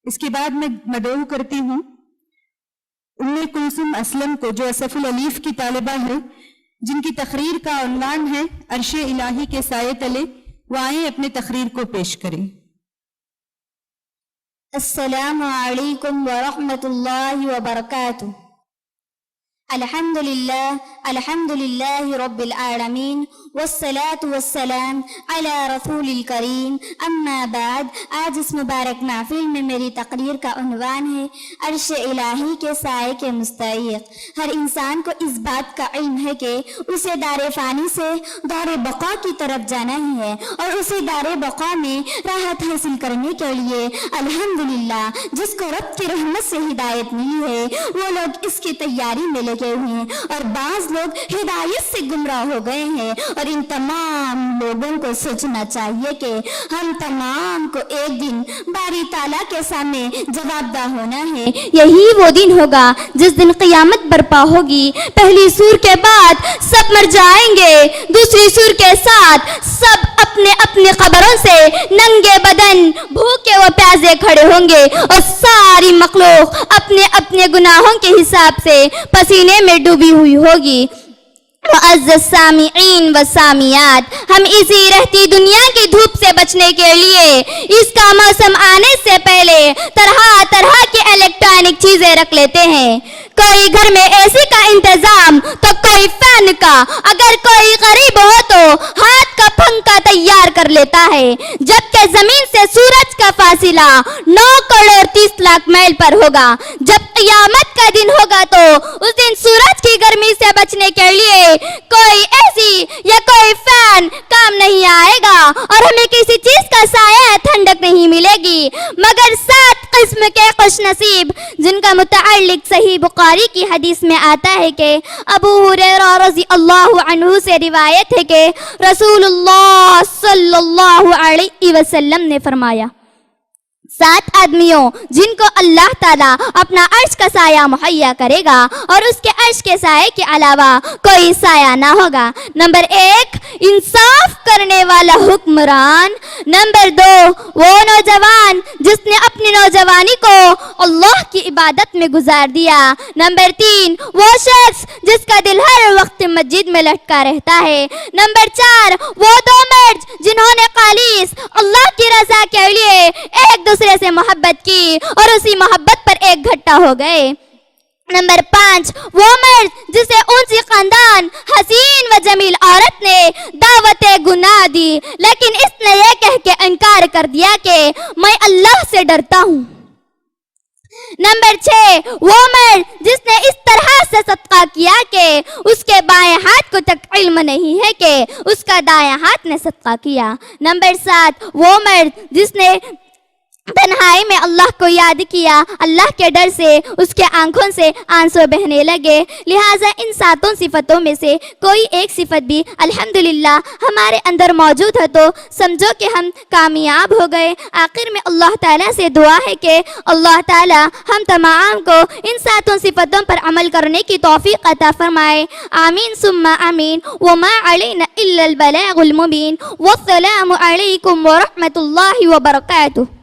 اس کے بعد میں مدعو کرتی ہوں ام کلثوم اسلم کو، جو اسف العلیف کی طالبہ ہے، جن کی تقریر کا عنوان ہے عرش الہی کے سائے تلے، وہ آئیں اپنے تقریر کو پیش کریں۔ السلام علیکم ورحمۃ اللہ وبرکاتہ۔ الحمد للہ رب العالمین والصلاة والسلام علی رسول الکریم، اما بعد۔ آج اس مبارک محفل میں میری تقریر کا عنوان ہے عرش الہی کے سائے کے مستحق۔ ہر انسان کو اس بات کا علم ہے کہ اسے دار فانی سے دار بقا کی طرف جانا ہی ہے، اور اسے دار بقا میں راحت حاصل کرنے کے لیے الحمدللہ جس کو رب کی رحمت سے ہدایت ملی ہے، وہ لوگ اس کی تیاری میں لگے ہوئے ہیں، اور بعض لوگ ہدایت سے گمراہ ہو گئے ہیں۔ اور ان تمام لوگوں کو سوچنا چاہیے کہ ہم تمام کو ایک دن باری تعالیٰ کے سامنے جواب دہ ہونا ہے۔ یہی وہ دن ہوگا جس دن قیامت برپا ہوگی۔ پہلی سور کے بعد سب مر جائیں گے، دوسری سور کے ساتھ سب اپنے اپنے قبروں سے ننگے بدن بھوکے و پیاسے کھڑے ہوں گے، اور ساری مخلوق اپنے اپنے گناہوں کے حساب سے پسینے میں ڈوبی ہوئی ہوگی۔ معزز سامعین و سامعات، ہم اسی رہتی دنیا کی دھوپ سے بچنے کے لیے اس کا موسم آنے سے پہلے طرح طرح کی الیکٹرانک چیزیں رکھ لیتے ہیں۔ کوئی گھر میں اے سی کا انتظام تو کوئی فین کا، اگر کوئی غریب ہو تو ہاتھ کا پنکھا تیار کر لیتا ہے۔ جبکہ زمین سے سورج کا فاصلہ 9 کروڑ 30 لاکھ میل پر ہوگا۔ جب قیامت کا دن ہوگا تو اس دن سورج کی گرمی سے بچنے کے لیے کوئی اے سی یا کوئی فین کام نہیں آئے گا، اور ہمیں کسی چیز کا سایہ ٹھنڈک نہیں ملے گی مگر 7 قسم کے خوش نصیب، جن کا متعلق صحیح بخاری کی حدیث میں آتا ہے کہ ابو ہریرہ رضی اللہ عنہ سے روایت ہے کہ رسول اللہ صلی اللہ علیہ وسلم نے فرمایا، 7 آدمیوں جن کو اللہ تعالیٰ اپنا عرش کا سایہ مہیا کرے گا، اور اس کے عرش کے سائے کے علاوہ کوئی سایہ نہ ہوگا۔ نمبر 1، انصاف کرنے والا حکمران۔ نمبر 2، وہ نوجوان جس نے اپنی نوجوانی کو اللہ کی عبادت میں گزار دیا۔ نمبر 3، وہ شخص جس کا دل ہر وقت مسجد میں لٹکا رہتا ہے۔ نمبر 4، وہ 2 مرد جنہوں نے خالص اللہ کی رضا کے لیے ایک دوسرے سے محبت کی اور اسی محبت پر ایک گھٹا ہو گئے۔ نمبر 5، وہ مرد جسے اونچی خاندان حسین و جمیل عورت نے دعوت گناہ دی، لیکن اس نے یہ کہہ کے انکار کر دیا کہ میں اللہ سے ڈرتا ہوں۔ نمبر 6، وہ مرد جس نے اس طرح سے صدقہ کیا کہ اس کے بائیں ہاتھ کو تک علم نہیں ہے کہ اس کا دائیں ہاتھ نے صدقہ کیا۔ نمبر 7، وہ مرد جس نے تنہائی میں اللہ کو یاد کیا، اللہ کے ڈر سے اس کے آنکھوں سے آنسو بہنے لگے۔ لہٰذا ان 7 صفتوں میں سے کوئی ایک صفت بھی الحمدللہ ہمارے اندر موجود ہے تو سمجھو کہ ہم کامیاب ہو گئے۔ آخر میں اللہ تعالیٰ سے دعا ہے کہ اللہ تعالیٰ ہم تمام کو ان 7 صفتوں پر عمل کرنے کی توفیق عطا فرمائے۔ آمین ثم آمین۔ وما علینا الا البلاغ المبین۔ والسلام علیکم ورحمۃ اللہ وبرکاتہ۔